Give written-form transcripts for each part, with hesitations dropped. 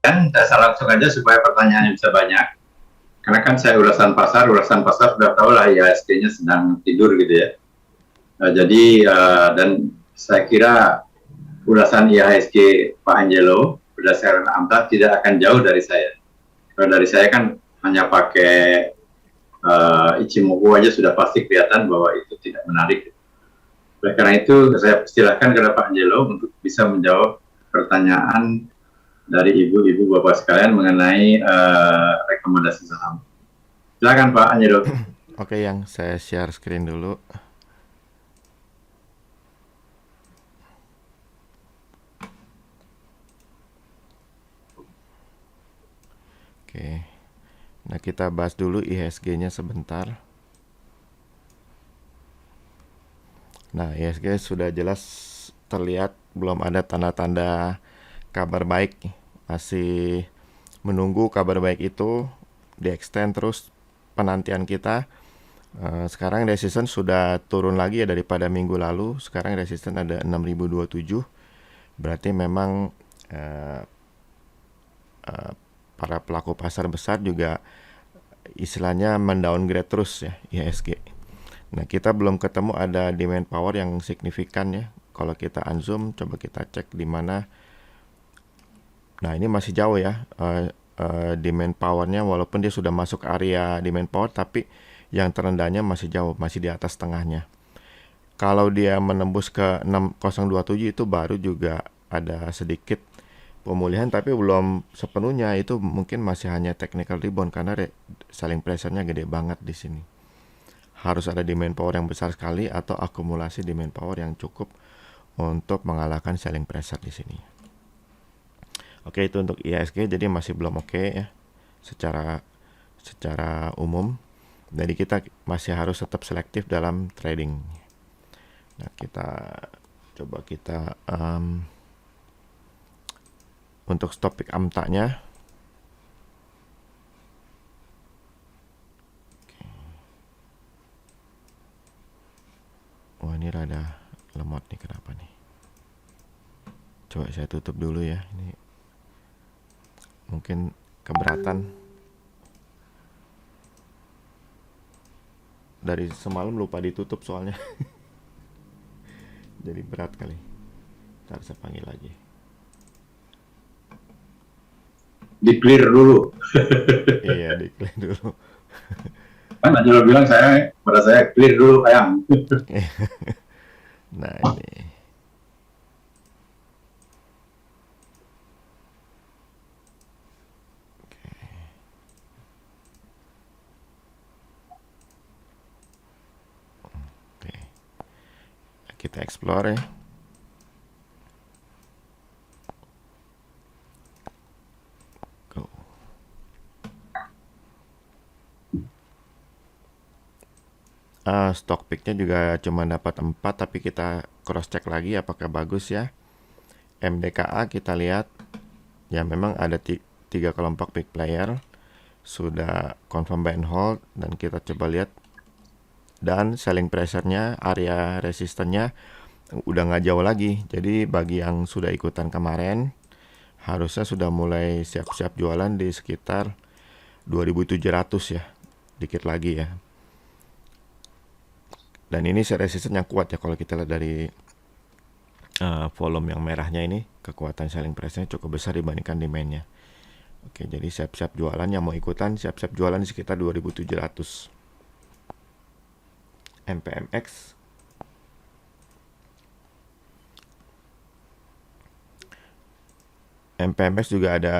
saya langsung aja supaya pertanyaannya bisa banyak. Karena kan saya ulasan pasar sudah tahu lah IHSG-nya sedang tidur gitu ya. Jadi dan saya kira ulasan IHSG Pak Angelo berdasarkan AMTA tidak akan jauh dari saya. Kalau dari saya kan hanya pakai Ichimoku aja sudah pasti kelihatan bahwa itu tidak menarik. Oleh karena itu saya persilahkan kepada Pak Angelo untuk bisa menjawab pertanyaan dari ibu-ibu bapak sekalian mengenai rekomendasi saham. Silakan Pak Angelo. Oke, yang saya share screen dulu. Oke. Nah, kita bahas dulu IHSG-nya sebentar. Nah, IHSG sudah jelas terlihat belum ada tanda-tanda kabar baik. Masih menunggu kabar baik itu di-extend terus penantian kita. Sekarang resistance sudah turun lagi ya daripada minggu lalu. Sekarang resistance ada 6027. Berarti memang uh, uh, para pelaku pasar besar juga istilahnya mendowngrade terus ya IHSG. Nah, kita belum ketemu ada demand power yang signifikan ya. Kalau kita unzoom, coba kita cek di mana. Nah, ini masih jauh ya. Demand powernya walaupun dia sudah masuk area demand power, tapi yang terendahnya masih jauh, masih di atas tengahnya. Kalau dia menembus ke 6027 itu baru juga ada sedikit pemulihan, tapi belum sepenuhnya. Itu mungkin masih hanya technical rebound karena selling pressure-nya gede banget di sini. Harus ada demand power yang besar sekali atau akumulasi demand power yang cukup untuk mengalahkan selling pressure di sini. Oke, itu untuk IHSG jadi masih belum oke ya secara secara umum. Jadi kita masih harus tetap selektif dalam trading. Nah, kita coba kita untuk topik amtanya. Wah, ini rada lemot nih, kenapa nih? Coba saya tutup dulu ya. Ini mungkin keberatan. Dari semalam lupa ditutup soalnya. Jadi berat kali. Ntar saya panggil lagi. Di clear dulu. Iya, decline dulu. Kan Angelo bilang pada saya clear dulu ayam. Nah, ini. Oke. Kita explore ya. Go. Stock picknya juga cuma dapat 4, tapi kita cross check lagi apakah bagus ya. MDKA kita lihat ya memang ada 3 kelompok big player sudah confirm buy and hold, dan kita coba lihat dan selling pressure-nya, area resistannya udah nggak jauh lagi. Jadi bagi yang sudah ikutan kemarin harusnya sudah mulai siap-siap jualan di sekitar 2700 ya, dikit lagi ya. Dan ini resisten yang kuat ya kalau kita lihat dari volume yang merahnya ini, kekuatan selling price-nya cukup besar dibandingkan demand-nya. Oke, jadi siap-siap jualan, yang mau ikutan siap-siap jualan di sekitar 2700. MPMX MPMX juga ada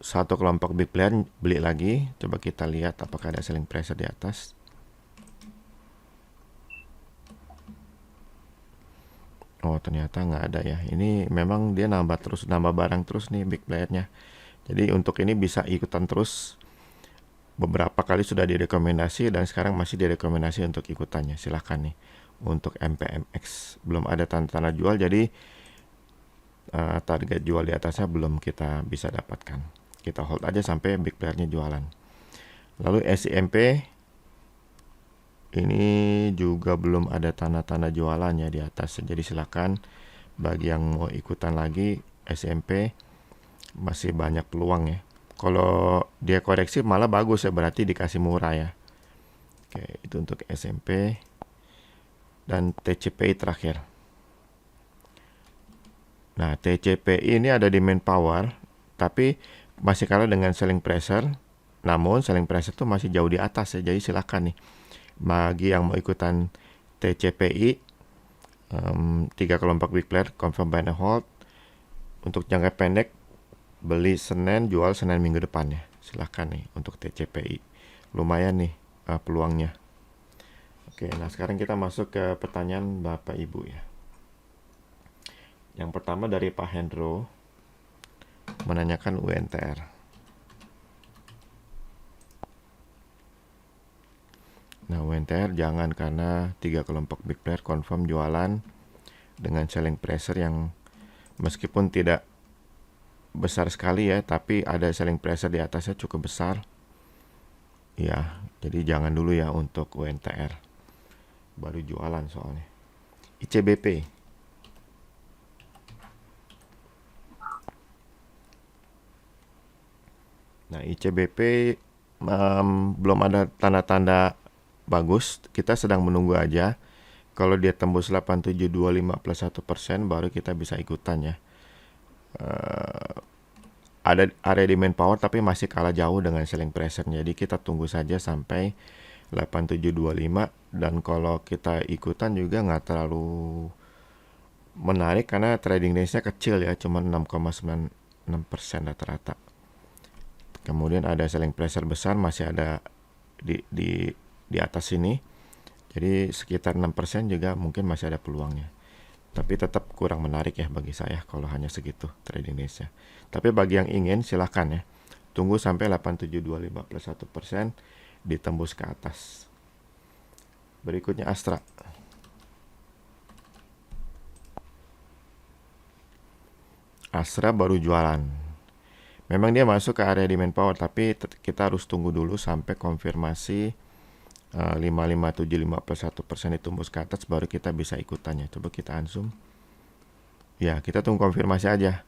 satu kelompok big player beli lagi. Coba kita lihat apakah ada selling pressure di atas. Oh, ternyata nggak ada ya. Ini memang dia nambah barang terus nih big playernya. Jadi untuk ini bisa ikutan terus. Beberapa kali sudah direkomendasi dan sekarang masih direkomendasi untuk ikutannya. Silahkan nih. Untuk MPMX belum ada tanda-tanda jual, jadi target jual di atasnya belum kita bisa dapatkan. Kita hold aja sampai big playernya jualan. Lalu SIMP ini juga belum ada tanda-tanda jualannya di atas. Jadi silakan bagi yang mau ikutan lagi SIMP masih banyak peluang ya. Kalau dia koreksi malah bagus ya, berarti dikasih murah ya. Oke, itu untuk SMP dan TCPI terakhir. Nah, TCPI ini ada di main power, tapi masih kalah dengan selling pressure. Namun selling pressure tuh masih jauh di atas ya. Jadi silakan nih, bagi yang mau ikutan TCPI, 3 kelompok big player, confirm buy and hold. Untuk jangka pendek, beli Senin, jual Senin minggu depan ya. Silakan nih untuk TCPI. Lumayan nih peluangnya. Oke, nah sekarang kita masuk ke pertanyaan Bapak Ibu ya. Yang pertama dari Pak Hendro menanyakan UNTR. Nah, UNTR jangan, karena 3 kelompok big player confirm jualan dengan selling pressure yang meskipun tidak besar sekali ya, tapi ada selling pressure di atasnya cukup besar. Ya, jadi jangan dulu ya untuk UNTR. Baru jualan soalnya. ICBP. Nah, ICBP belum ada tanda-tanda bagus. Kita sedang menunggu aja. Kalau dia tembus 8725 plus 1%, baru kita bisa ikutan ya. Ada area di main power tapi masih kalah jauh dengan selling pressure. Jadi kita tunggu saja sampai 8725, dan kalau kita ikutan juga nggak terlalu menarik karena trading days-nya kecil ya, cuma 6,96% rata-rata. Kemudian ada selling pressure besar, masih ada di atas sini. Jadi sekitar 6% juga mungkin masih ada peluangnya. Tapi tetap kurang menarik ya bagi saya kalau hanya segitu trading days-nya. Tapi bagi yang ingin silahkan ya. Tunggu sampai 8725 plus 1% ditembus ke atas. Berikutnya Astra. Astra baru jualan. Memang dia masuk ke area demand power, tapi kita harus tunggu dulu sampai konfirmasi 5575 plus 1% ditembus ke atas, baru kita bisa ikutannya. Coba kita unsum. Ya, kita tunggu konfirmasi aja.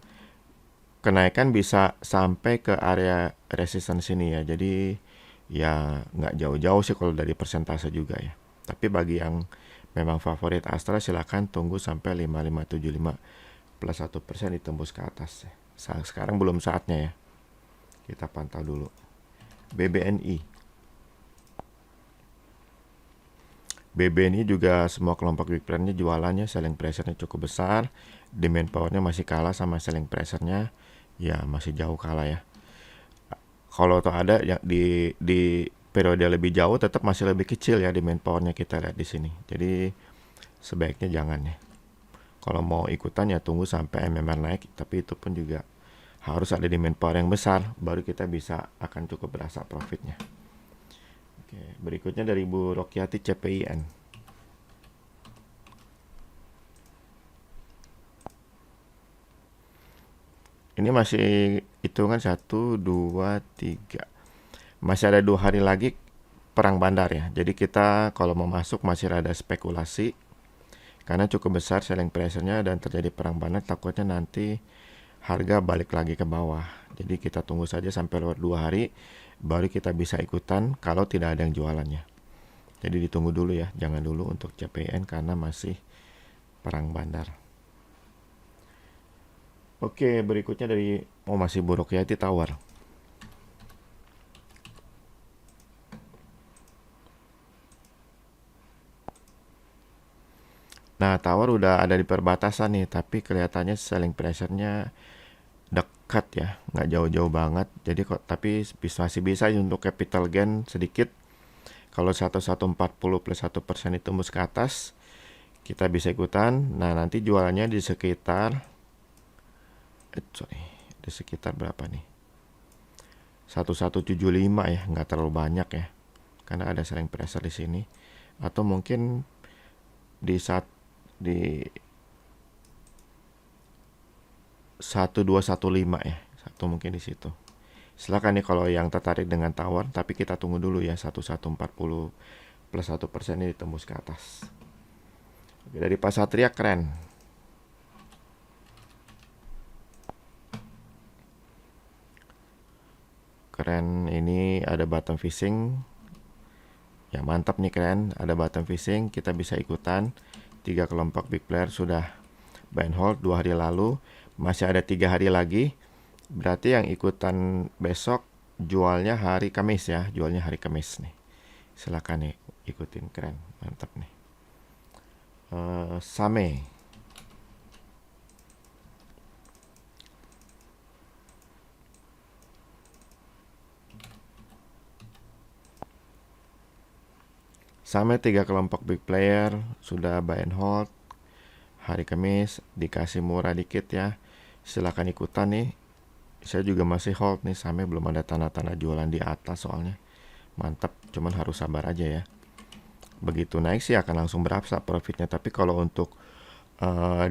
Kenaikan bisa sampai ke area resistance ini ya. Jadi ya nggak jauh-jauh sih kalau dari persentase juga ya. Tapi bagi yang memang favorit Astra, silakan tunggu sampai 5575 plus 1% ditembus ke atas. Sekarang belum saatnya ya. Kita pantau dulu. BBNI. BBNI juga semua kelompok big player-nya jualannya, selling pressure-nya cukup besar. Demand power-nya masih kalah sama selling pressure-nya. Ya masih jauh kalah ya. Kalau tuh ada yang di periode lebih jauh tetap masih lebih kecil ya demand power-nya, kita lihat di sini. Jadi sebaiknya jangan ya. Kalau mau ikutan ya tunggu sampai MMR naik, tapi itu pun juga harus ada demand power yang besar, baru kita bisa akan cukup berasa profitnya. Oke, berikutnya dari Bu Rokyati CPIN. Ini masih hitungan 1, 2, 3. Masih ada 2 hari lagi perang bandar ya. Jadi kita kalau mau masuk masih ada spekulasi. Karena cukup besar selling pressure-nya dan terjadi perang bandar, takutnya nanti harga balik lagi ke bawah. Jadi kita tunggu saja sampai lewat 2 hari, baru kita bisa ikutan kalau tidak ada yang jualannya. Jadi ditunggu dulu ya, jangan dulu untuk CPN karena masih perang bandar. Oke, berikutnya dari masih Bu Rokyati Tower. Nah, Tower udah ada di perbatasan nih, tapi kelihatannya selling pressure-nya dekat ya, nggak jauh-jauh banget. Jadi tapi masih bisa untuk capital gain sedikit. Kalau 1140 plus 1% ditembus ke atas, kita bisa ikutan. Nah, nanti jualannya di sekitar di sekitar berapa nih? 1175 ya, nggak terlalu banyak ya. Karena ada selling pressure di sini. Atau mungkin di 1215 ya. Satu mungkin di situ. Silakan nih kalau yang tertarik dengan Tower, tapi kita tunggu dulu ya 1140 plus 1% ini ditembus ke atas. Oke, dari Pak Satria, keren. Keren, ini ada bottom fishing. Ya mantap nih, keren. Ada bottom fishing, kita bisa ikutan. 3 kelompok big player sudah buy and hold 2 hari lalu. Masih ada 3 hari lagi. Berarti yang ikutan besok jualnya hari Kamis ya. Jualnya hari Kamis nih. Silakan nih ikutin, keren. Mantap nih. Same. Sama 3 kelompok big player sudah buy and hold hari Kamis, dikasih murah dikit ya. Silakan ikutan nih. Saya juga masih hold nih, sampai belum ada tanda-tanda jualan di atas soalnya. Mantap, cuman harus sabar aja ya. Begitu naik sih akan langsung berasa profitnya, tapi kalau untuk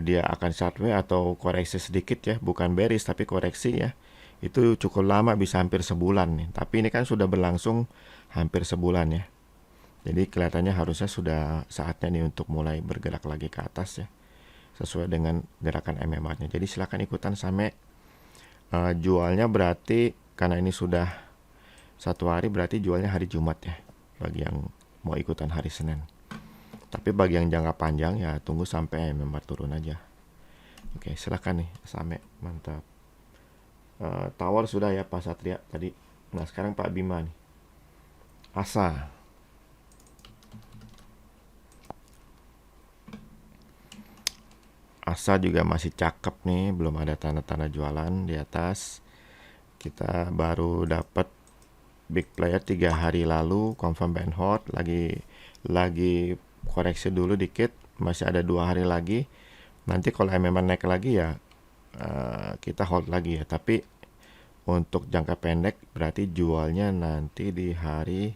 dia akan sideways atau koreksi sedikit ya, bukan bearish tapi koreksi ya. Itu cukup lama, bisa hampir sebulan nih. Tapi ini kan sudah berlangsung hampir sebulan ya. Jadi kelihatannya harusnya sudah saatnya nih untuk mulai bergerak lagi ke atas ya, sesuai dengan gerakan MMR-nya. Jadi silakan ikutan sampai jualnya berarti karena ini sudah 1 hari, berarti jualnya hari Jumat ya, bagi yang mau ikutan hari Senin. Tapi bagi yang jangka panjang ya tunggu sampai MMR turun aja. Oke, silakan nih sampai mantap. Tower sudah ya Pak Satria tadi. Nah sekarang Pak Bima nih. Asa. Asa juga masih cakep nih, belum ada tanda-tanda jualan di atas. Kita baru dapat big player 3 hari lalu, confirm buy and hold, lagi koreksi dulu dikit, masih ada 2 hari lagi. Nanti kalau memang naik lagi ya kita hold lagi ya. Tapi untuk jangka pendek berarti jualnya nanti di hari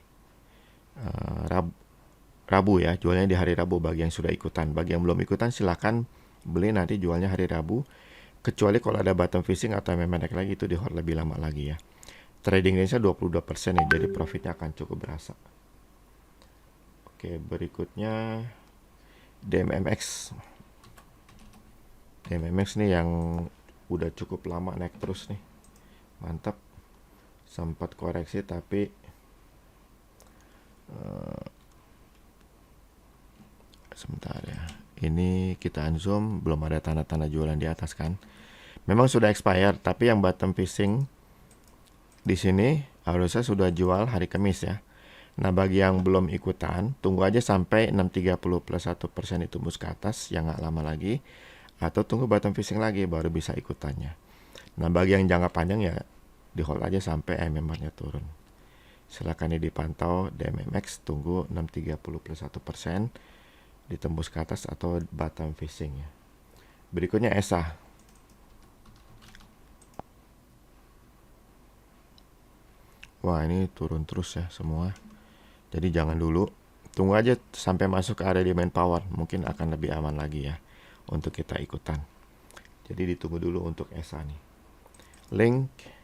Rabu ya, jualnya di hari Rabu bagi yang sudah ikutan. Bagi yang belum ikutan silakan beli, nanti jualnya hari Rabu. Kecuali kalau ada bottom fishing atau memang naik lagi, itu di hold lebih lama lagi ya. Trading range-nya 22% nih, jadi profitnya akan cukup berasa. Oke, berikutnya DMMX. DMMX nih yang udah cukup lama naik terus nih. Mantap. Sempat koreksi tapi sebentar ya. Ini kita unzoom, belum ada tanda-tanda jualan di atas kan. Memang sudah expired, tapi yang bottom fishing di sini harusnya sudah jual hari Kamis ya. Nah bagi yang belum ikutan, tunggu aja sampai 630 plus 1% ditembus ke atas, yang nggak lama lagi. Atau tunggu bottom fishing lagi, baru bisa ikutannya. Nah bagi yang jangka panjang ya, di hold aja sampai MMR-nya turun. Silakan dipantau DMMX, tunggu 630 plus 1%. Ditembus ke atas atau bottom fishing ya. Berikutnya ESA. Wah ini turun terus ya semua. Jadi jangan dulu, tunggu aja sampai masuk ke area demand power, mungkin akan lebih aman lagi ya untuk kita ikutan. Jadi ditunggu dulu untuk ESA nih. Link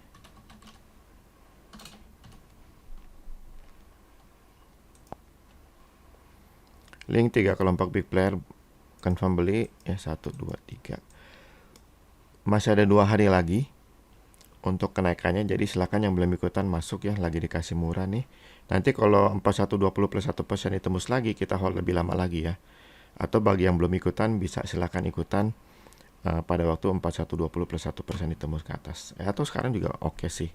Link 3 kelompok big player confirm beli ya, 1, 2, 3. Masih ada 2 hari lagi untuk kenaikannya, jadi silakan yang belum ikutan masuk ya, lagi dikasih murah nih. Nanti kalau 4120 plus 1% ditembus lagi, kita hold lebih lama lagi ya. Atau bagi yang belum ikutan bisa silakan ikutan pada waktu 4120 plus 1% ditembus ke atas. Atau sekarang juga oke sih.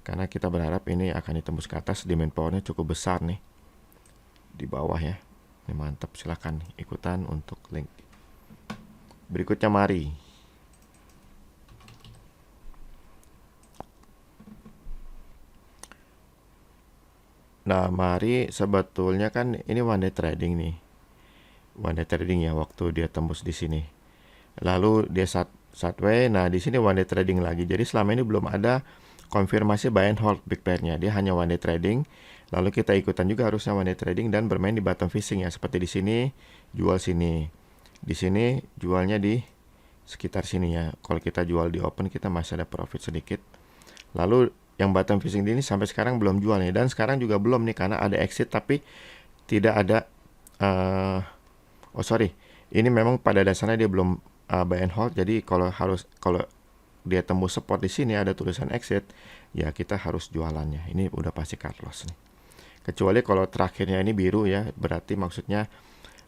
Karena kita berharap ini akan ditembus ke atas, demand powernya cukup besar nih di bawah ya. Ini mantap, silakan ikutan untuk link. Berikutnya mari. Nah, mari sebetulnya kan ini one day trading nih. One day trading ya, waktu dia tembus di sini. Lalu dia sideways, nah di sini one day trading lagi. Jadi selama ini belum ada konfirmasi buy and hold big pair-nya. Dia hanya one day trading. Lalu kita ikutan juga harusnya one day trading dan bermain di bottom fishing ya. Seperti di sini jual sini. Di sini jualnya di sekitar sini ya. Kalau kita jual di open kita masih ada profit sedikit. Lalu yang bottom fishing ini sampai sekarang belum jual nih, dan sekarang juga belum nih karena ada exit tapi tidak ada ini memang pada dasarnya dia belum buy and hold. Jadi kalau dia tembus support di sini ada tulisan exit, ya kita harus jualannya. Ini udah pasti cut loss nih. Kecuali kalau terakhirnya ini biru ya, berarti maksudnya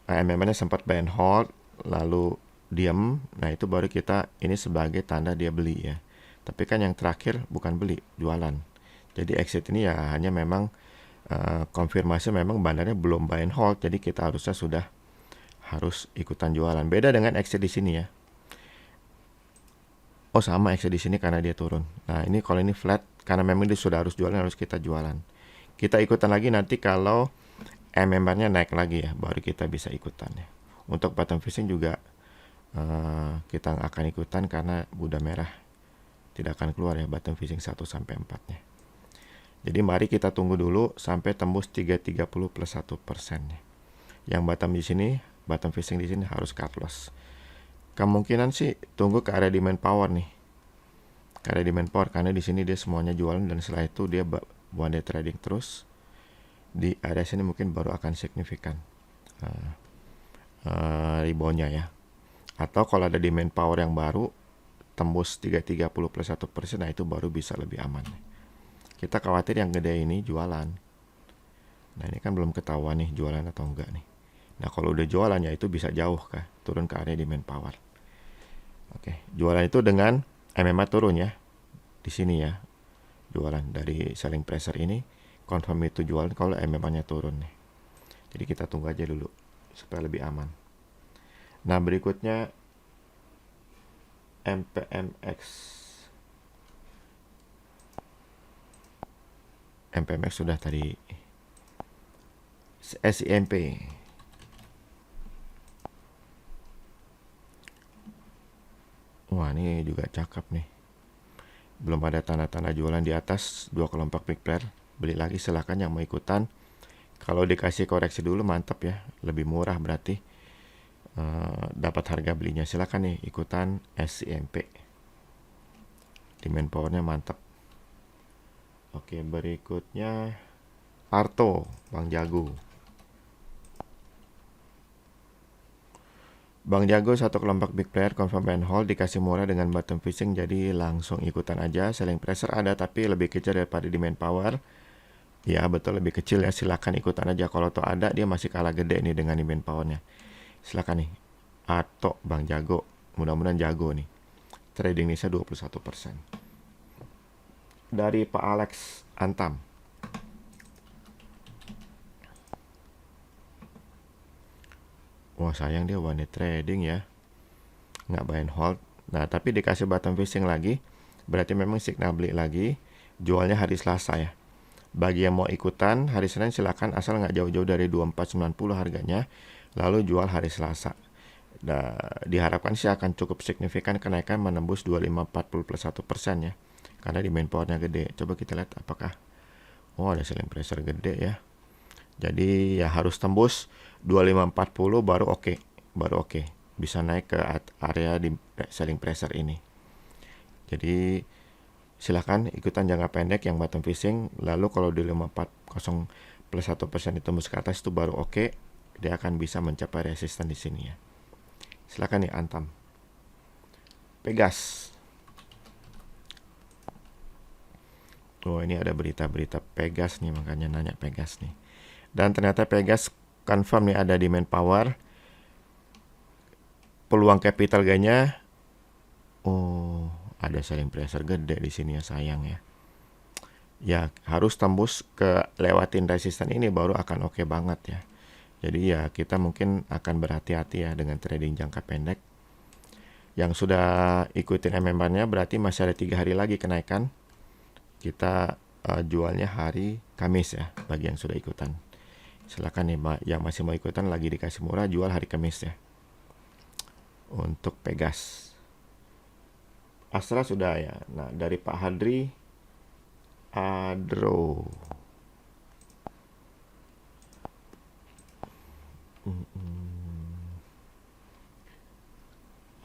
MM-nya sempat buy and hold lalu diam. Nah, itu baru kita ini sebagai tanda dia beli ya. Tapi kan yang terakhir bukan beli, jualan. Jadi exit ini ya hanya memang konfirmasi memang bandarnya belum buy and hold, jadi kita harusnya harus ikutan jualan. Beda dengan exit di sini ya. Oh, sama exit di sini karena dia turun. Nah, ini kalau ini flat karena memang dia sudah harus jualan, harus kita jualan. Kita ikutan lagi nanti kalau MM-nya naik lagi ya, baru kita bisa ikutan ya. Untuk bottom fishing juga kita akan ikutan karena Buddha merah tidak akan keluar ya bottom fishing 1 sampai 4-nya. Jadi mari kita tunggu dulu sampai tembus 330 plus 1% ya. Yang bottom di sini, bottom fishing di sini harus cut loss. Kemungkinan sih tunggu ke area demand power nih. Ke area demand power karena di sini dia semuanya jualan dan setelah itu dia one day trading terus. Di area sini mungkin baru akan signifikan reboundnya ya. Atau kalau ada demand power yang baru tembus 330 plus 1%, nah itu baru bisa lebih aman. Kita khawatir yang gede ini jualan. Nah, ini kan belum ketahuan nih jualan atau enggak nih. Nah, kalau udah jualan ya itu bisa jauh kah turun ke area demand power. Oke, jualan itu dengan MMA turun ya. Di sini ya. Jualan dari selling pressure ini confirm itu jualan kalau MMA-nya turun nih. Jadi kita tunggu aja dulu supaya lebih aman. Nah, berikutnya MPMX. MPMX sudah tadi. SIMP. Wah, ini juga cakep nih. Belum ada tanda-tanda jualan di atas, dua kelompok big player. Beli lagi silahkan yang mau ikutan. Kalau dikasih koreksi dulu mantap ya, lebih murah berarti dapat harga belinya. Silahkan nih ikutan SIMP. Demand powernya mantap. Oke, berikutnya Arto, Bang Jago. Bang Jago satu kelompok big player confirm and hold dikasih murah dengan bottom fishing, jadi langsung ikutan aja. Selling pressure ada tapi lebih kecil daripada demand power. Ya betul, lebih kecil ya, silakan ikutan aja. Kalau tuh ada dia masih kalah gede nih dengan demand powernya. Silakan nih Arto, Bang Jago, mudah-mudahan jago nih. Trading Nisa 21%. Dari Pak Alex Antam. Wah, sayang dia one day trading ya, nggak buy and hold. Nah, tapi dikasih bottom fishing lagi, berarti memang signal beli lagi. Jualnya hari Selasa ya. Bagi yang mau ikutan hari Senin silakan, asal nggak jauh-jauh dari 2490 harganya. Lalu jual hari Selasa. Nah, diharapkan sih akan cukup signifikan kenaikan menembus 2540 plus 1% ya. Karena demand powernya gede. Coba kita lihat apakah ada selling pressure gede ya. Jadi ya harus tembus 2540 baru oke. Bisa naik ke area di selling pressure ini. Jadi silahkan ikutan jangka pendek yang bottom fishing. Lalu kalau di 540 plus 1% ditembus ke atas itu baru oke. Dia akan bisa mencapai resisten di sini ya. Silahkan nih Antam. Pegas. Oh, ini ada berita-berita Pegas nih, makanya nanya Pegas nih. Dan ternyata Pegas confirm nih ada demand power. Peluang capital gainnya ada selling pressure gede di sini ya, sayang ya. Ya harus tembus ke lewatin resisten ini baru akan oke banget ya. Jadi ya kita mungkin akan berhati-hati ya dengan trading jangka pendek. Yang sudah ikutin MM-nya berarti masih ada 3 hari lagi kenaikan. Kita jualnya hari Kamis ya bagi yang sudah ikutan. Silakan nih yang masih mau ikutan lagi dikasih murah, jual hari Kamis ya. Untuk Pegas. Astra sudah ya. Nah, dari Pak Hadri Adro.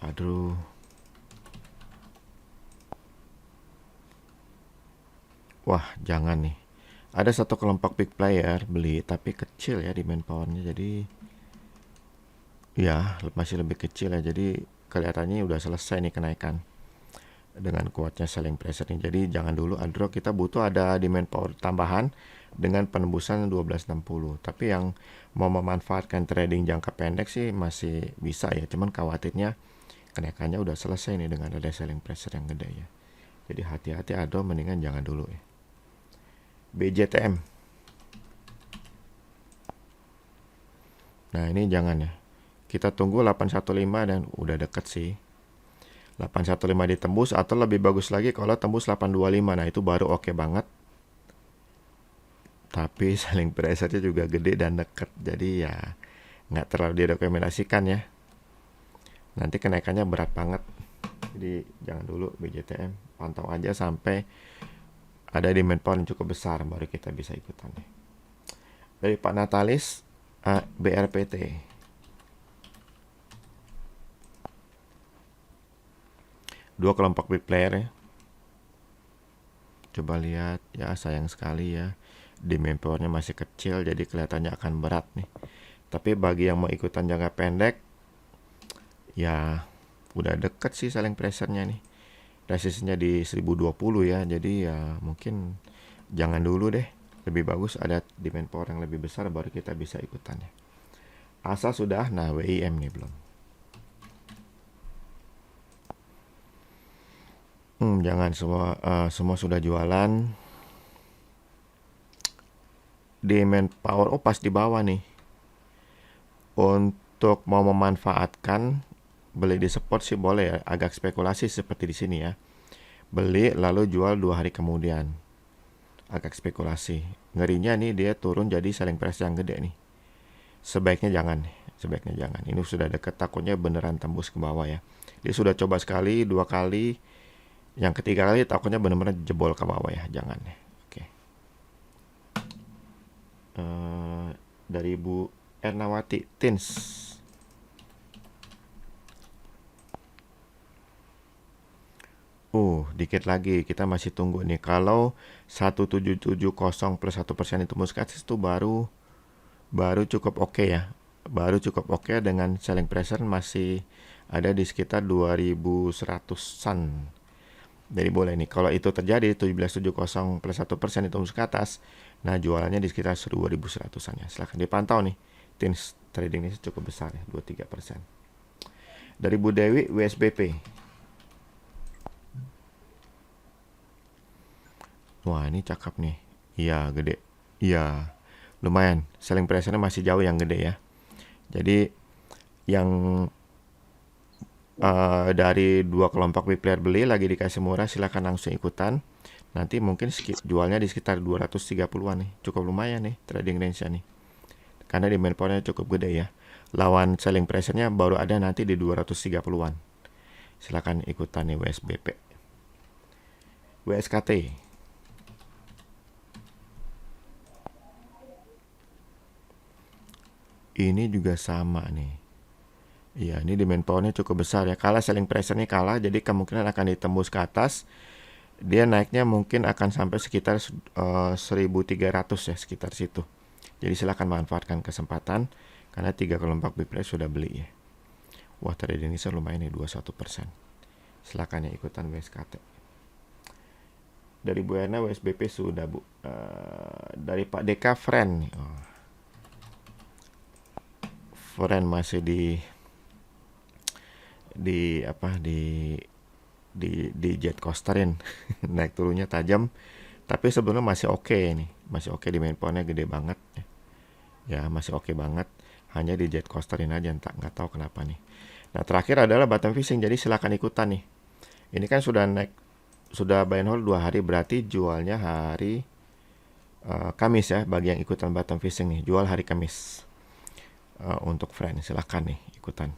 Aduh. Wah, jangan nih. Ada satu kelompok big player beli tapi kecil ya demand powernya, jadi ya masih lebih kecil ya, jadi kelihatannya udah selesai nih kenaikan. dengan kuatnya selling pressure ini. Jadi jangan dulu andro, kita butuh ada demand power tambahan dengan penembusan 1260. Tapi yang mau memanfaatkan trading jangka pendek sih masih bisa ya, cuman khawatirnya kenaikannya udah selesai nih dengan ada selling pressure yang gede ya. Jadi hati-hati andro, mendingan jangan dulu ya. BJTM. Nah, ini jangan ya. Kita tunggu 815 dan udah deket sih. 815 ditembus, atau lebih bagus lagi kalau tembus 825. Nah, itu baru oke banget. Tapi selling pressure-nya juga gede dan deket. Jadi ya nggak terlalu direkomendasikan ya. Nanti kenaikannya berat banget. Jadi jangan dulu BJTM. Pantau aja sampai ada demand power yang cukup besar, baru kita bisa ikutan. Dari Pak Natalis, BRPT. Dua kelompok big player ya. Coba lihat ya, sayang sekali ya. Demand powernya masih kecil, jadi kelihatannya akan berat nih. Tapi bagi yang mau ikutan jangka pendek, ya udah deket sih selling pressure-nya nih. Resistnya di 1020 ya, jadi ya mungkin jangan dulu deh. Lebih bagus ada demand power yang lebih besar, baru kita bisa ikutan ya. ASA sudah, nah WIM nih belum. Jangan, semua sudah jualan. Demand power, pas di bawah nih. Untuk mau memanfaatkan beli di support sih boleh ya, agak spekulasi seperti di sini ya. Beli lalu jual 2 hari kemudian. Agak spekulasi. Ngerinya nih dia turun jadi selling pressure yang gede nih. Sebaiknya jangan. Ini sudah deket, takutnya beneran tembus ke bawah ya. Dia sudah coba sekali, 2 kali. Yang ketiga kali takutnya bener-bener jebol ke bawah ya, jangan ya. Oke. Dari Bu Ernawati, Tins. Dikit lagi, kita masih tunggu nih. Kalau 1770 plus 1% itu muskatis itu baru cukup oke ya. Baru cukup oke dengan selling pressure masih ada di sekitar 2100-an. Jadi boleh nih, kalau itu terjadi 1770 plus 1% itu ke atas, nah jualannya di sekitar 2100-an ya. Silahkan dipantau nih. Tins trading ini cukup besar ya, 23%. Dari Bu Dewi, WSBP. Wah, ini cakep nih. Iya, gede. Iya, lumayan. Selling pressure-nya masih jauh yang gede ya. Jadi yang dari 2 kelompok big player beli lagi dikasih murah, silakan langsung ikutan. Nanti mungkin jualnya di sekitar 230-an nih. Cukup lumayan nih trading range-nya nih. Karena demand power-nya cukup gede ya. Lawan selling pressure-nya baru ada nanti di 230-an. Silakan ikutan nih WSBP. WSKT. Ini juga sama nih. Iya, ini demand power-nya cukup besar ya. Kalah selling pressure-nya kalah, jadi kemungkinan akan ditembus ke atas. Dia naiknya mungkin akan sampai sekitar 1300 ya, sekitar situ. Jadi silakan manfaatkan kesempatan karena 3 kelompok big player sudah beli ya. Wah, trading ini lumayan nih, 21%. Silakan ya ikutan WSKT. Dari Bu Erna, WSBP sudah Bu. Dari Pak Deka, friend nih. Friend masih di jet coasterin. Naik turunnya tajam, tapi sebelumnya masih oke nih, masih oke. Di main powernya gede banget ya, masih oke banget, hanya di jet coasterin aja, nggak tahu kenapa nih. Nah, terakhir adalah bottom fishing, jadi silakan ikutan nih. Ini kan sudah naik, sudah buy and hold 2 hari, berarti jualnya hari Kamis ya. Bagi yang ikutan bottom fishing nih, jual hari Kamis. Untuk friend silakan nih ikutan.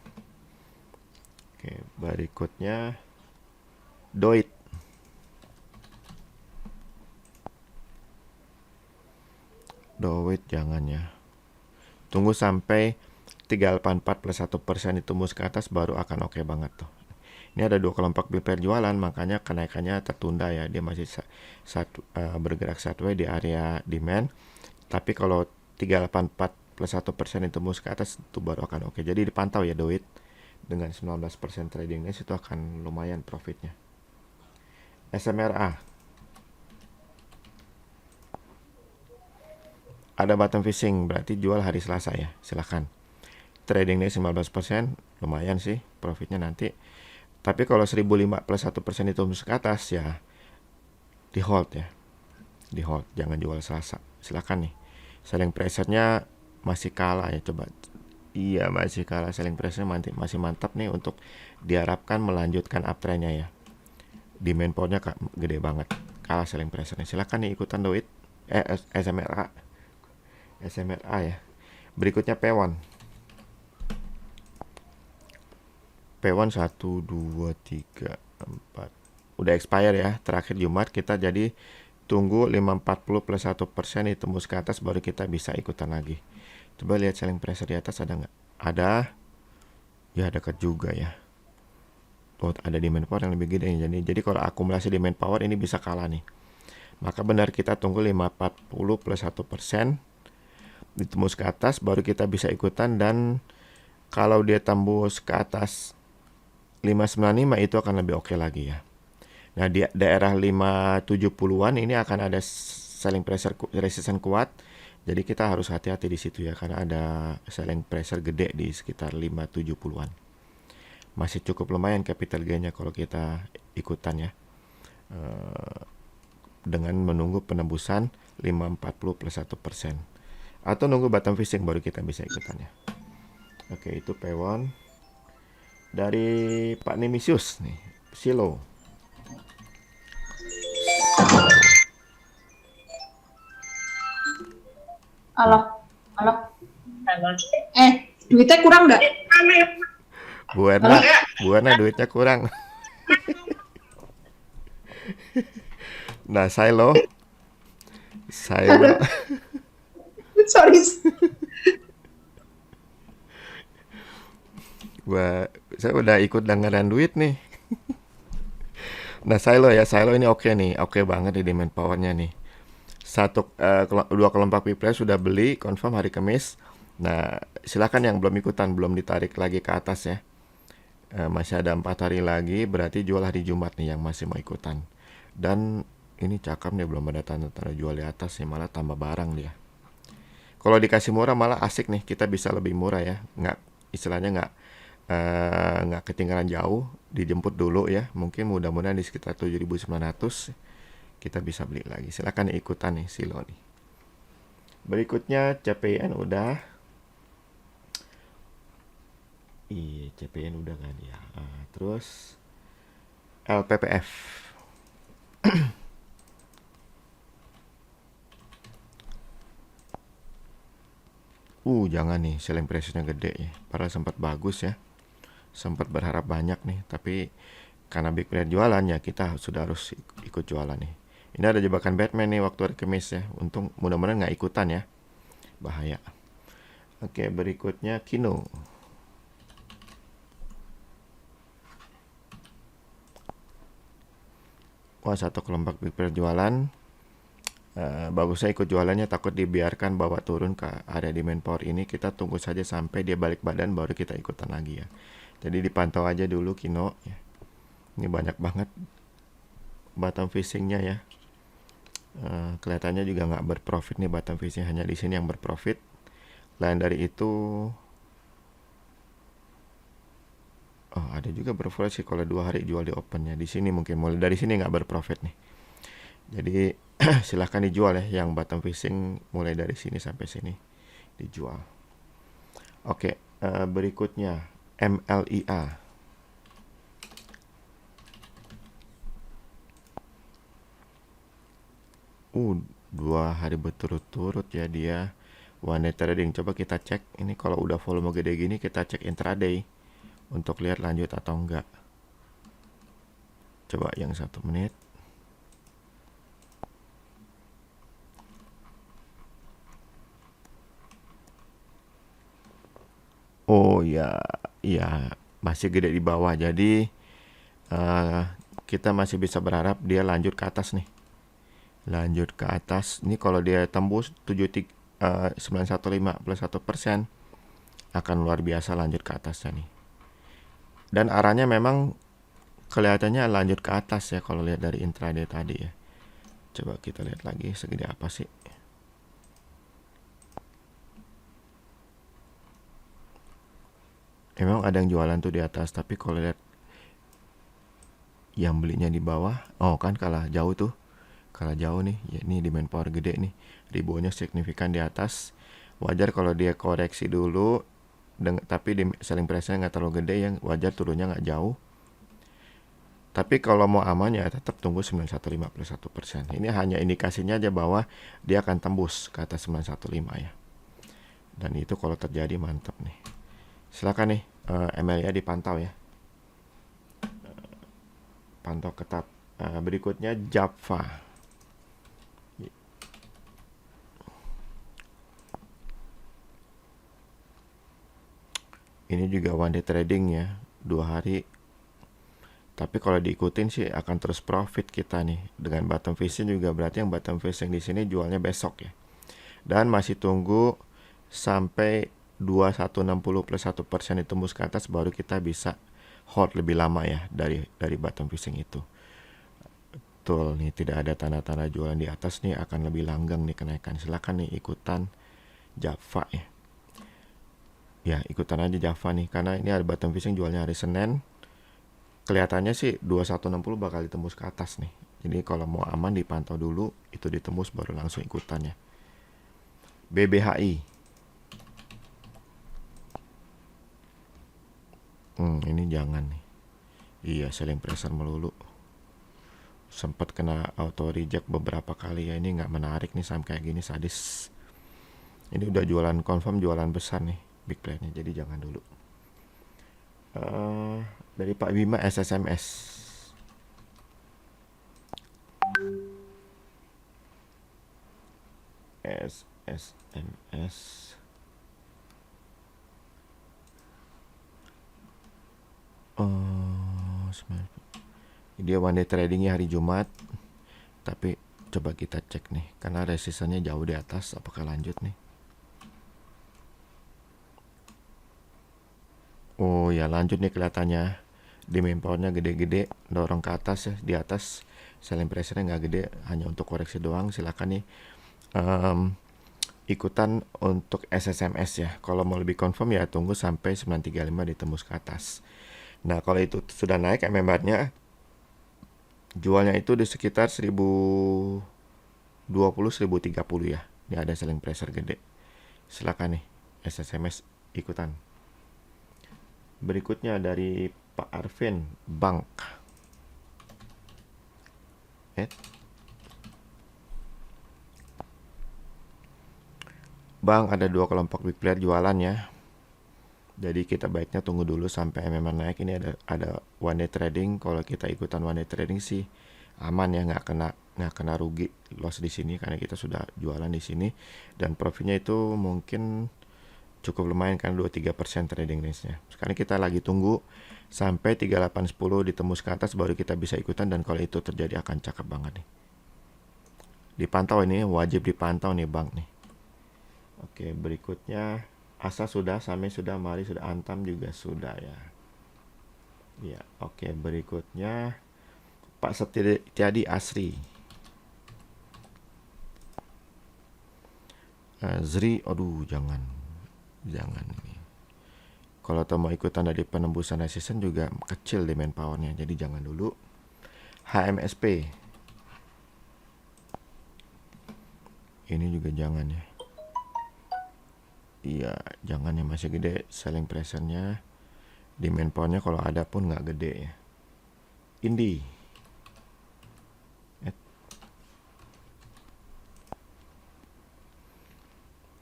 Oke, berikutnya Doit. Jangan ya. Tunggu sampai 384 plus 1% itu mus ke atas, baru akan oke banget tuh. Ini ada 2 kelompok big player jualan, makanya kenaikannya tertunda ya. Dia masih bergerak sideways di area demand. Tapi kalau 384 plus 1% itu mus ke atas, itu baru akan oke. Jadi dipantau ya Doit. Dengan 19% trading range itu akan lumayan profitnya. SMRA. Ada bottom fishing, berarti jual hari Selasa ya. Silakan. Tradingnya 19%, lumayan sih profitnya nanti. Tapi kalau 1005 plus 1% itu ke atas ya di hold ya. Di hold, jangan jual Selasa. Silakan nih. Selling pressure-nya masih kalah ya, coba. Iya, masih kalah. Selling pressure-nya masih mantap nih untuk diharapkan melanjutkan uptrend-nya ya. Demand power-nya gede banget. Kalah selling pressure-nya. Silakan nih ikutan duit. SMRA. SMRA ya. Berikutnya P1. P1 1 2 3 4. Udah expire ya. Terakhir Jumat kita jadi tunggu 540 plus 1% ditembus ke atas baru kita bisa ikutan lagi. Coba lihat selling pressure di atas ada nggak? Ada. Ya dekat juga ya. Oh, ada demand power yang lebih gede. Jadi kalau akumulasi demand power ini bisa kalah nih. Maka benar kita tunggu 540 plus 1% ditembus ke atas baru kita bisa ikutan, dan kalau dia tembus ke atas 595 itu akan lebih oke lagi ya. Nah di daerah 570-an ini akan ada selling pressure resistance kuat. Jadi kita harus hati-hati di situ ya, karena ada selling pressure gede di sekitar 570-an. Masih cukup lumayan capital gain-nya kalau kita ikutan ya. Dengan menunggu penembusan 540 plus 1%. Atau nunggu bottom fishing baru kita bisa ikutannya. Oke, itu P1. Dari Pak Nemisius nih, Silo. Halo, halo. Duitnya kurang nggak? Bu Erna duitnya kurang. Nah, Silo. Sorry. Saya udah ikut langganan duit nih. Nah, Silo ini oke nih, oke banget di demand powernya nih. Dua kelompok people sudah beli confirm hari Kamis. Nah, silakan yang belum ikutan, belum ditarik lagi ke atas ya. Masih ada 4 hari lagi, berarti jual hari Jumat nih yang masih mau ikutan. Dan ini cakep nih, belum ada tanda-tanda jual di atas nih, malah tambah barang dia. Kalau dikasih murah malah asik nih, kita bisa lebih murah ya, istilahnya nggak ketinggalan jauh, dijemput dulu ya. Mungkin mudah-mudahan di sekitar 7.900 kita bisa beli lagi. Silakan ikutan nih Silo nih. Berikutnya CPN udah. Iya, CPN udah kan ya. Terus LPPF. Jangan nih, selling pressure-nya gede ya. Padahal sempat bagus ya. Sempat berharap banyak nih, tapi karena big player jualan ya kita sudah harus ikut jualan nih. Ini ada jebakan Batman nih waktu hari Kamis ya. Untung mudah-mudahan nggak ikutan ya. Bahaya. Oke, berikutnya Kino. Wah, satu kelompok big player jualan. Bagusnya ikut jualannya, takut dibiarkan bawa turun ke area demand power ini. Kita tunggu saja sampai dia balik badan baru kita ikutan lagi ya. Jadi dipantau aja dulu Kino ya. Ini banyak banget bottom fishingnya ya. Kelihatannya juga nggak berprofit nih bottom fishing, hanya di sini yang berprofit. Lain dari itu, ada juga berprofit sih kalau 2 hari jual di opennya. Di sini mungkin mulai dari sini nggak berprofit nih. Jadi silahkan dijual ya, yang bottom fishing mulai dari sini sampai sini dijual. Oke, berikutnya MLIA. 2 hari berturut-turut ya dia one day trading. Coba kita cek ini, kalau udah volume gede gini kita cek intraday untuk lihat lanjut atau enggak. Coba yang 1 menit. Oh ya, masih gede di bawah. Jadi kita masih bisa berharap dia lanjut ke atas nih. Lanjut ke atas. Ini kalau dia tembus 915 plus 1% akan luar biasa lanjut ke atasnya nih. Dan arahnya memang kelihatannya lanjut ke atas ya kalau lihat dari intraday tadi ya. Coba kita lihat lagi segede apa sih. Emang ada yang jualan tuh di atas, tapi kalau lihat yang belinya di bawah, oh kan kalah jauh tuh. Kalah jauh nih, ya ini demand power gede nih. Ribuannya signifikan di atas. Wajar kalau dia koreksi dulu, tapi di selling price-nya nggak terlalu gede, yang wajar turunnya nggak jauh. Tapi kalau mau aman ya tetap tunggu 91.5 plus 1%. Ini hanya indikasinya aja bahwa dia akan tembus ke atas 915 ya. Dan itu kalau terjadi mantap nih. Silakan nih MLA dipantau ya. Pantau ketat. Berikutnya Java. Ini juga one day trading ya, 2 hari. Tapi kalau diikutin sih akan terus profit kita nih. Dengan bottom fishing juga berarti yang bottom fishing di sini jualnya besok ya. Dan masih tunggu sampai 2160 plus 1% ditembus ke atas baru kita bisa hold lebih lama ya dari bottom fishing itu. Betul nih, tidak ada tanda-tanda jualan di atas nih, akan lebih langgang nih kenaikan. Silakan nih ikutan Java ya. Ya ikutan aja Java nih, karena ini ada bottom fishing jualnya hari Senin. Kelihatannya sih 2160 bakal ditembus ke atas nih. Jadi kalau mau aman dipantau dulu, itu ditembus baru langsung ikutannya. BBHI. Ini jangan nih. Iya, selling pressure melulu. Sempat kena auto reject beberapa kali ya. Ini nggak menarik nih sampai kayak gini, sadis. Ini udah jualan confirm, jualan besar nih big plan-nya, jadi jangan dulu. Dari Pak Bima SSMS. SSMS. Dia one day tradingnya hari Jumat. Tapi coba kita cek nih, karena resistannya jauh di atas. Apakah lanjut nih? Oh ya lanjut nih kelihatannya. Demand powernya gede-gede, dorong ke atas ya. Di atas selling pressure-nya nggak gede, hanya untuk koreksi doang. Silakan nih ikutan untuk SSMS ya. Kalau mau lebih confirm ya tunggu sampai 935 ditembus ke atas. Nah kalau itu sudah naik MMR-nya, jualnya itu di sekitar 1020 1030 ya. Ini ada selling pressure gede. Silakan nih SSMS ikutan. Berikutnya dari Pak Arvin, Bank. Bank ada 2 kelompok big player jualan ya. Jadi kita baiknya tunggu dulu sampai MMR naik. Ini ada one day trading. Kalau kita ikutan one day trading sih aman ya, nggak kena rugi loss di sini karena kita sudah jualan di sini dan profitnya itu mungkin cukup lumayan kan, 2-3% trading range-nya. Sekarang kita lagi tunggu sampai 3810 ditembus ke atas baru kita bisa ikutan, dan kalau itu terjadi akan cakep banget nih. Dipantau ini, wajib dipantau nih Bank nih. Oke, berikutnya Asa sudah, Same sudah, Mari sudah, Antam juga sudah ya. Ya, oke, berikutnya Pak Setiadi Asri. Zri, aduh jangan nih. Kalau mau ikutan dari penembusan resistance juga kecil demand powernya, jadi jangan dulu. HMSP ini juga jangan ya. Iya jangan ya, masih gede selling pressure-nya. Demand powernya kalau ada pun nggak gede ya.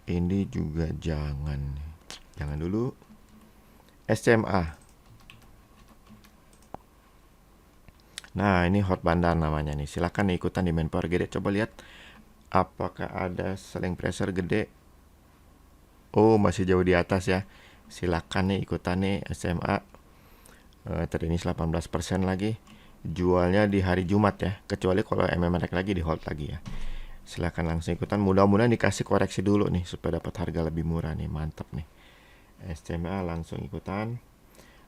Ini juga jangan dulu. SCMA. Nah ini hot bandar namanya nih. Silahkan nih ikutan demand power gede. Coba lihat apakah ada selling pressure gede. Oh masih jauh di atas ya. Silahkan nih ikutan nih SCMA. Tadi ini 18% lagi. Jualnya di hari Jumat ya. Kecuali kalau MMR naik lagi di hold lagi ya. Silahkan langsung ikutan. Mudah-mudahan dikasih koreksi dulu nih supaya dapat harga lebih murah nih. Mantap nih. SCMA langsung ikutan.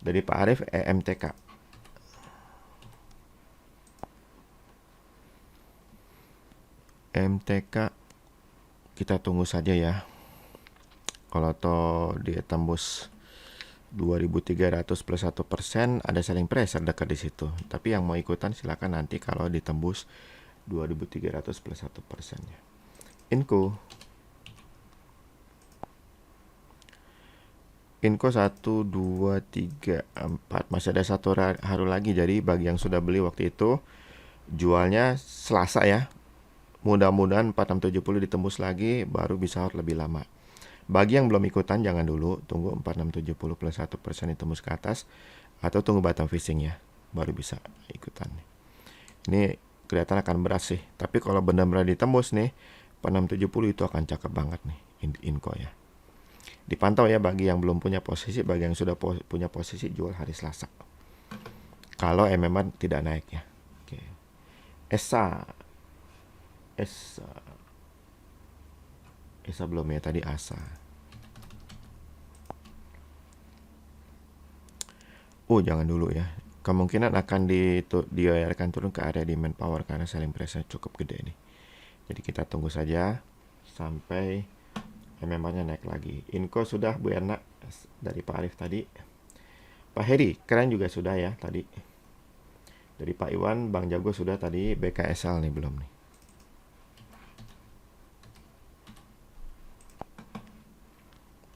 Dari Pak Arif EMTK. MTK kita tunggu saja ya. Kalau toh dia tembus 2.300 plus 1%, ada selling pressure dekat di situ. Tapi yang mau ikutan silakan nanti kalau ditembus 2.300 plus 1% ya. Inco 1, 2, 3, 4. Masih ada satu hari lagi. Jadi bagi yang sudah beli waktu itu, jualnya Selasa ya. Mudah-mudahan 4670 ditembus lagi, baru bisa out lebih lama. Bagi yang belum ikutan, jangan dulu. Tunggu 4670 plus 1% ditembus ke atas. Atau tunggu bottom fishing ya. Baru bisa ikutan. Ini kelihatan akan berat sih. Tapi kalau benar-benar ditembus nih, 4670 itu akan cakep banget nih. Inco ya. Dipantau ya bagi yang belum punya posisi. Bagi yang sudah punya posisi, jual hari Selasa. Kalau memang tidak naik ya. Oke. ESA belum ya, tadi ASA. Jangan dulu ya. Kemungkinan akan dibiarkan turun ke area demand power karena selling pressure cukup gede nih. Jadi kita tunggu saja sampai MMR-nya naik lagi. Inco sudah Bu Erna dari Pak Arif tadi. Pak Heri, keren juga sudah ya tadi. Dari Pak Iwan, Bang Jago sudah tadi. BKSL nih belum nih.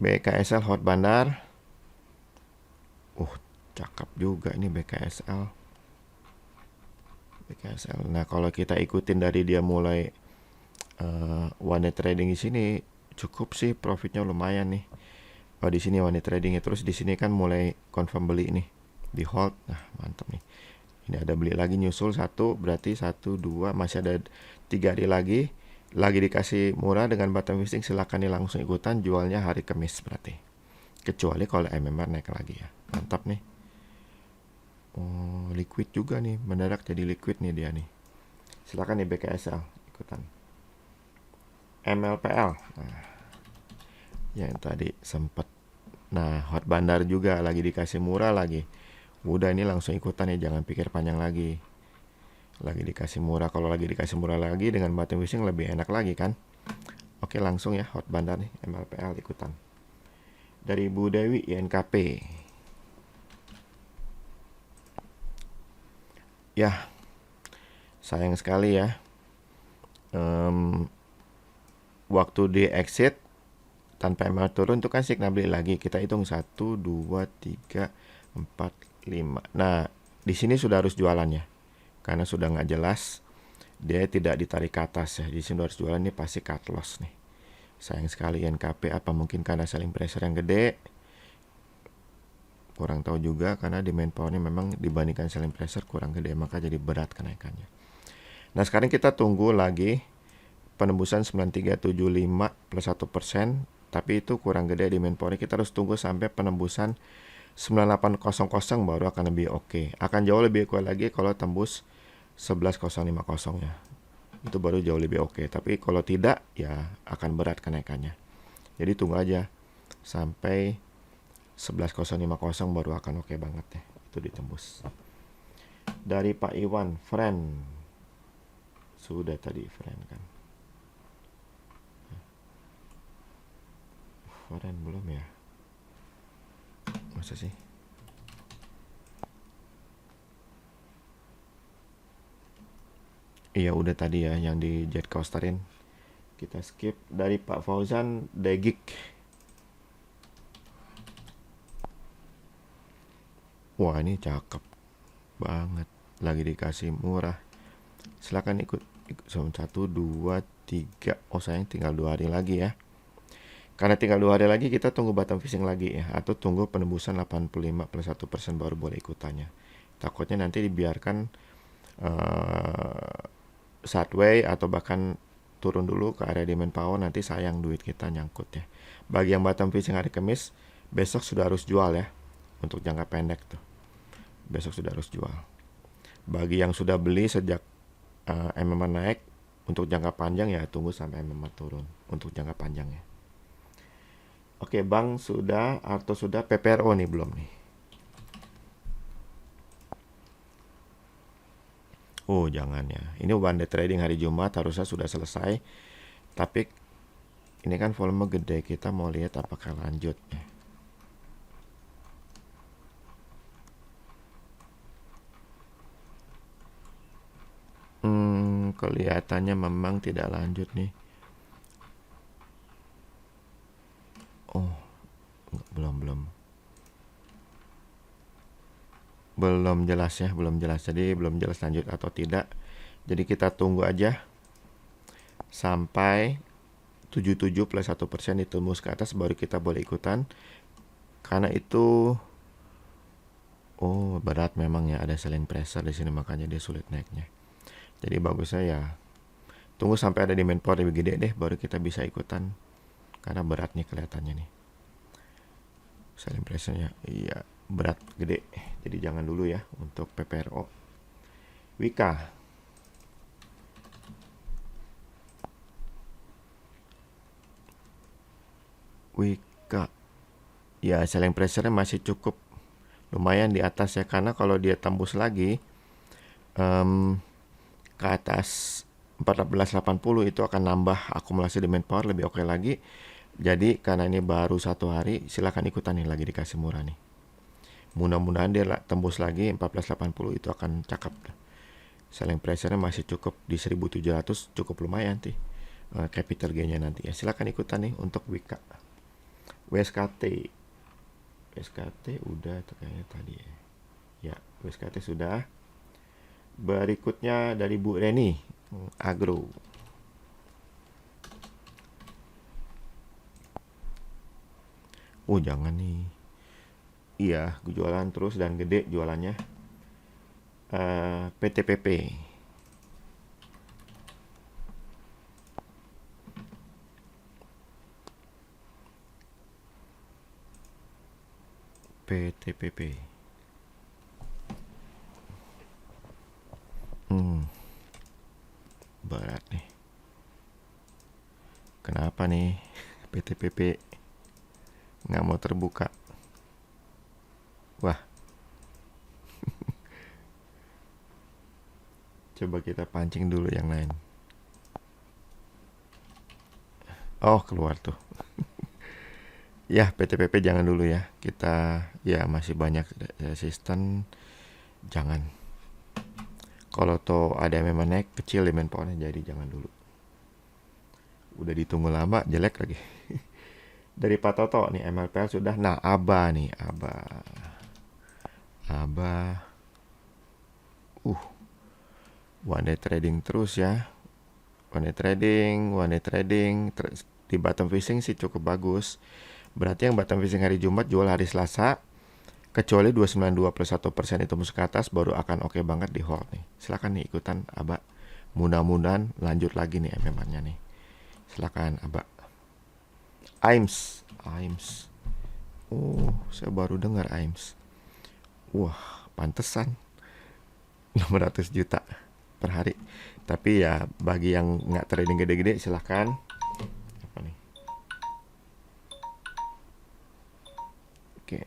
BKSL hot bandar. Cakep juga ini BKSL. Nah, kalau kita ikutin dari dia mulai one day trading di sini, cukup sih profitnya lumayan nih. Di sini one day tradingnya, terus di sini kan mulai confirm beli nih. Di hold. Nah, mantap nih. Ini ada beli lagi nyusul 1, berarti 1, 2, masih ada 3 hari lagi. Lagi dikasih murah dengan bottom fishing, silakan nih langsung ikutan, jualnya hari Kamis berarti. Kecuali kalau MMR naik lagi ya. Mantap nih. Liquid juga nih, mendadak jadi liquid nih dia nih. Silakan nih BKSL ikutan. MLPL. Nah, yang tadi sempat. Nah, hot bandar juga lagi dikasih murah lagi. Udah ini langsung ikutan nih, jangan pikir panjang lagi. Lagi dikasih murah, kalau lagi dikasih murah lagi dengan bottom fishing lebih enak lagi kan. Oke, langsung ya hot bandar nih MLPL ikutan. Dari Bu Dewi INKP. Ya, sayang sekali ya. Waktu di exit tanpa ML turun itu kan signal beli lagi. Kita hitung 1, 2, 3, 4, 5. Nah, di sini sudah harus jualan ya. Karena sudah nggak jelas, dia tidak ditarik ke atas ya. Di sini harus jualan, nih pasti cut loss nih. Sayang sekali INKP, apa mungkin karena selling pressure yang gede? Kurang tahu juga, karena demand powernya memang dibandingkan selling pressure kurang gede, maka jadi berat kenaikannya. Nah, sekarang kita tunggu lagi penembusan 9375 plus 1%, tapi itu kurang gede demand powernya. Kita harus tunggu sampai penembusan 9800 baru akan lebih oke. Akan jauh lebih kuat lagi kalau tembus 11050 ya. Itu baru jauh lebih oke. Tapi kalau tidak ya akan berat kenaikannya. Jadi tunggu aja sampai 11050 baru akan oke banget ya. Itu ditembus. Dari Pak Iwan, friend. Sudah tadi friend kan. Friend belum ya? Masa sih? Iya udah tadi ya yang di jet coasterin. Kita skip. Dari Pak Fauzan Degik. Wah ini cakep banget. Lagi dikasih murah. Silakan ikut 1, 2, 3. Sayang tinggal 2 hari lagi ya. Karena tinggal 2 hari lagi, kita tunggu bottom fishing lagi ya. Atau tunggu penembusan 85 plus 1% baru boleh ikutannya. Takutnya nanti dibiarkan sideway atau bahkan turun dulu ke area demand power, nanti sayang duit kita nyangkut ya. Bagi yang bottom fishing hari Kamis, besok sudah harus jual ya. Untuk jangka pendek tuh. Besok sudah harus jual. Bagi yang sudah beli sejak MMR naik, untuk jangka panjang ya tunggu sampai MMR turun. Untuk jangka panjangnya. Oke, Bang sudah, Arto sudah, PPRO nih belum nih. Oh jangan ya. Ini one day trading hari Jumat harusnya sudah selesai. Tapi ini kan volume gede, kita mau lihat apakah lanjut. Kelihatannya memang tidak lanjut nih. Oh, belum. Belum jelas ya, belum jelas. Jadi belum jelas lanjut atau tidak. Jadi kita tunggu aja sampai 77 plus 1% ditembus ke atas baru kita boleh ikutan. Karena itu berat memang ya, ada selling pressure di sini makanya dia sulit naiknya. Jadi bagusnya ya tunggu sampai ada demand power lebih gede deh baru kita bisa ikutan. Karena berat nih kelihatannya nih. Selling pressure-nya iya berat gede. Jadi jangan dulu ya untuk PPRO. Wika. Ya selling pressure-nya masih cukup lumayan di atas ya, karena kalau dia tembus lagi ke atas 1480 itu akan nambah akumulasi demand power lebih oke lagi. Jadi karena ini baru 1 hari, silakan ikutan nih, lagi dikasih murah nih. Mudah-mudahan dia tembus lagi 1480, itu akan cakep. Selling pressure-nya masih cukup di 1700, cukup lumayan sih capital gain-nya nanti ya. Silakan ikutan nih untuk Wika. WSKT udah tuh kayaknya tadi ya. Ya, WSKT sudah. Berikutnya dari Bu Reni, Agro. Jangan nih. Iya, jualan terus dan gede jualannya. PTPP. PTPP. Berat nih. Kenapa nih PTPP nggak mau terbuka? Wah. Coba kita pancing dulu yang lain. Oh, keluar tuh. Ya, PTPP jangan dulu ya. Kita ya masih banyak resisten. Jangan. Kalau tuh ada yang memang naik kecil demand powernya, jadi jangan dulu. Udah ditunggu lama, jelek lagi. Dari Pak Toto nih, MLPL sudah. Nah, ABA nih, ABA. One day trading terus ya. One day trading. Di bottom fishing sih cukup bagus. Berarti yang bottom fishing hari Jumat jual hari Selasa. Kecuali 292 plus 1% itu masuk ke atas, baru akan oke banget di hold nih. Silakan nih ikutan ABA. Mudah-mudahan lanjut lagi nih MM-nya nih. Silakan ABA. AIMS. Saya baru dengar AIMS. Wah, pantesan 600 juta per hari. Tapi ya bagi yang nggak trading gede-gede silahkan. Apa nih? Oke.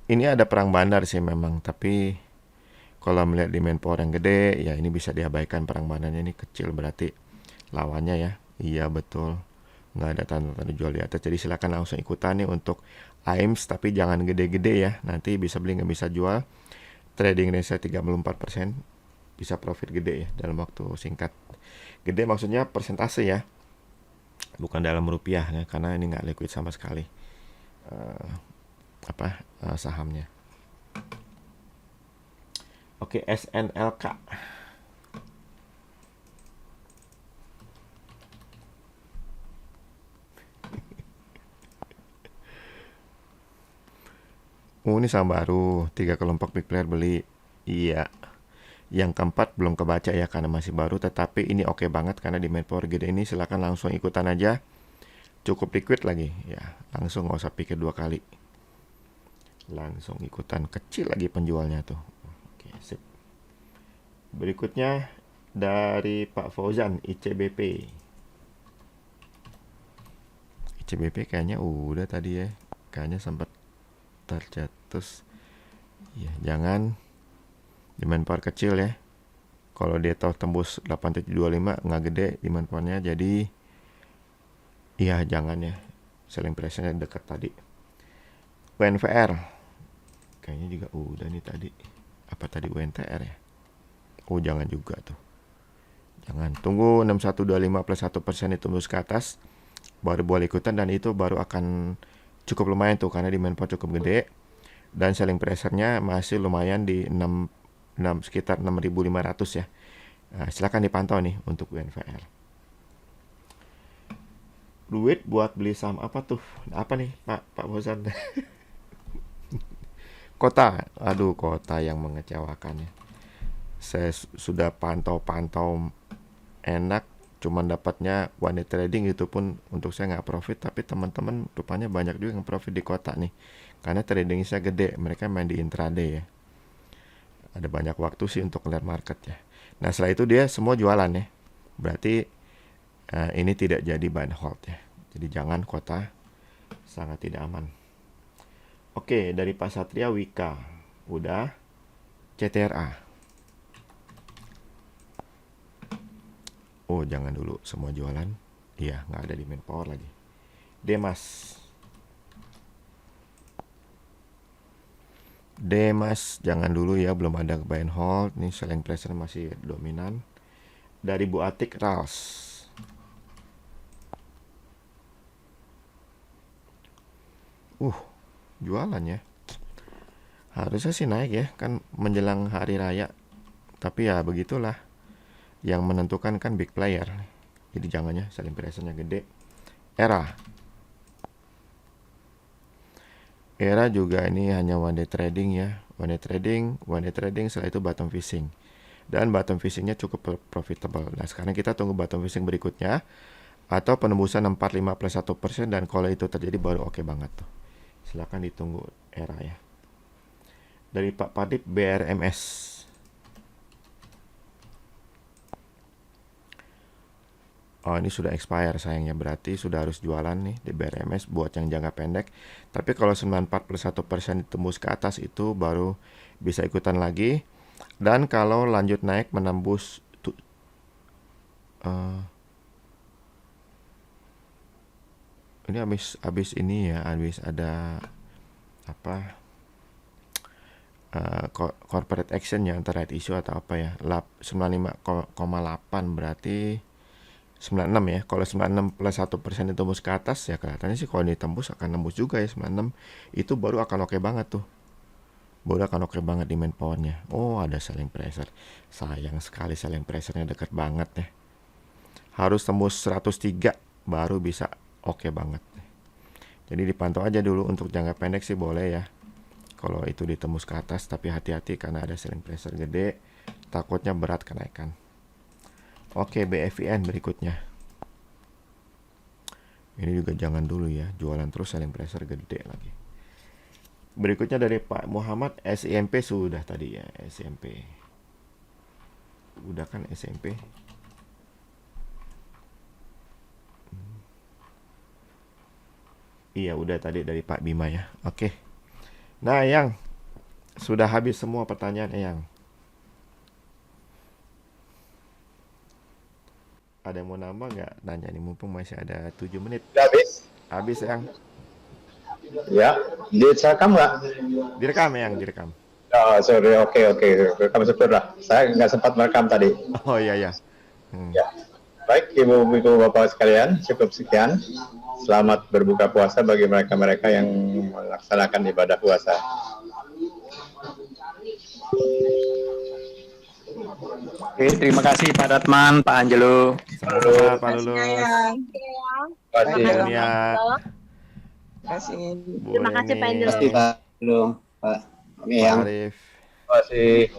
Ini ada perang bandar sih memang, tapi kalau melihat demand power yang gede, ya ini bisa diabaikan. Perang bandarnya ini kecil berarti lawannya ya. Iya betul, nggak ada tanda-tanda jual di atas. Jadi silakan langsung ikutan nih untuk AIMS, tapi jangan gede-gede ya. Nanti bisa beli nggak bisa jual. Trading range 34%, bisa profit gede ya dalam waktu singkat. Gede maksudnya persentase ya, bukan dalam rupiah ya, karena ini nggak liquid sama sekali sahamnya. Oke, SNLK. Ini saham baru, 3 kelompok big player beli. Iya. Yang keempat belum kebaca ya karena masih baru, tetapi ini oke banget karena demand power gede ini. Silakan langsung ikutan aja. Cukup liquid lagi ya, langsung nggak usah pikir 2 kali. Langsung ikutan, kecil lagi penjualnya tuh. Oke, sip. Berikutnya dari Pak Fauzan, ICBP. ICBP kayaknya udah tadi ya. Kayaknya sempat tercetus. Ya, jangan Demand power kecil ya. Kalau dia tahu tembus 8.25 nggak gede demand powernya, jadi iya jangan ya. Selling pressure-nya dekat tadi. UNVR kayaknya juga udah nih tadi. Apa tadi UNTR ya? Oh jangan juga tuh. Jangan, tunggu 6125 plus 1% itu tembus ke atas, baru boleh ikutan, dan itu baru akan cukup lumayan tuh karena demand power cukup gede dan selling pressure-nya masih lumayan di 6 sekitar 6.500 ya. Nah, silakan dipantau nih untuk UNVR. Duit buat beli saham apa tuh? Apa nih Pak Bosan? Kota, aduh kota yang mengecewakan ya. Saya sudah pantau-pantau enak, cuman dapatnya one day trading, itu pun untuk saya nggak profit, tapi teman-teman rupanya banyak juga yang profit di kota nih karena tradingnya gede, mereka main di intraday ya, ada banyak waktu sih untuk lihat market ya. Nah setelah itu dia semua jualan ya, berarti ini tidak jadi buy and hold ya, jadi jangan, kota sangat tidak aman. Oke, dari Pak Satria, Wika udah. CTRA, oh jangan dulu, semua jualan. Iya, nggak ada demand power lagi. Demas jangan dulu ya, belum ada buy and hold. Nih selling pressure masih dominan. Dari Bu Atik, RALS. Jualan ya. Harusnya sih naik ya, kan menjelang hari raya. Tapi ya begitulah. Yang menentukan kan big player. Jadi jangan ya, selling pressure-nya gede. Era juga ini hanya one day trading ya. One day trading, setelah itu bottom fishing. Dan bottom fishing-nya cukup profitable. Nah sekarang kita tunggu bottom fishing berikutnya, atau penembusan 45 plus 1%, dan kalau itu terjadi baru oke banget tuh. Silakan ditunggu era ya. Dari Pak Padip, BRMS. Oh ini sudah expire sayangnya, berarti sudah harus jualan nih di BRMS buat yang jangka pendek. Tapi kalau 94 plus 1% ditembus ke atas itu baru bisa ikutan lagi. Dan kalau lanjut naik menembus ini habis ini ya, habis ada apa corporate action ya, antara right issue atau apa ya, 95,8 berarti 96 ya. Kalau 96 plus 1% ditembus ke atas ya, kelihatannya sih kalau ditembus akan nembus juga ya 96. Itu baru akan oke banget tuh. Baru akan oke banget demand powernya. Oh ada selling pressure. Sayang sekali selling pressure-nya dekat banget ya. Harus tembus 103 baru bisa oke banget. Jadi dipantau aja dulu, untuk jangka pendek sih boleh ya. Kalau itu ditembus ke atas, tapi hati-hati karena ada selling pressure gede. Takutnya berat kenaikan. Oke, BFIN berikutnya. Ini juga jangan dulu ya, jualan terus, selling pressure gede lagi. Berikutnya dari Pak Muhammad, SIMP sudah tadi ya, SIMP. Udah kan SIMP? Iya, udah tadi dari Pak Bima ya. Oke. Nah, Eyang, sudah habis semua pertanyaan Eyang. Ada yang mau nambah nggak? Nanya nih, mumpung masih ada 7 menit. Udah habis? Habis Eyang. Ya, direkam nggak? Direkam Eyang, direkam. Oh, sorry, oke. Rekam syukurlah. Saya nggak sempat merekam tadi. Oh iya. Ya. Baik, Ibu Bapak sekalian, cukup sekian. Selamat berbuka puasa bagi mereka-mereka yang melaksanakan ibadah puasa. Oke, terima kasih Pak Datman, Pak Angelo. Sama-sama Pak Lulus. Terima kasih. Dunia. Kasih. Bu Terima kasih, Pak Reni, Angelo. Terima kasih Pak Angelo, Pak Pak Eyang. Arif. Terima kasih.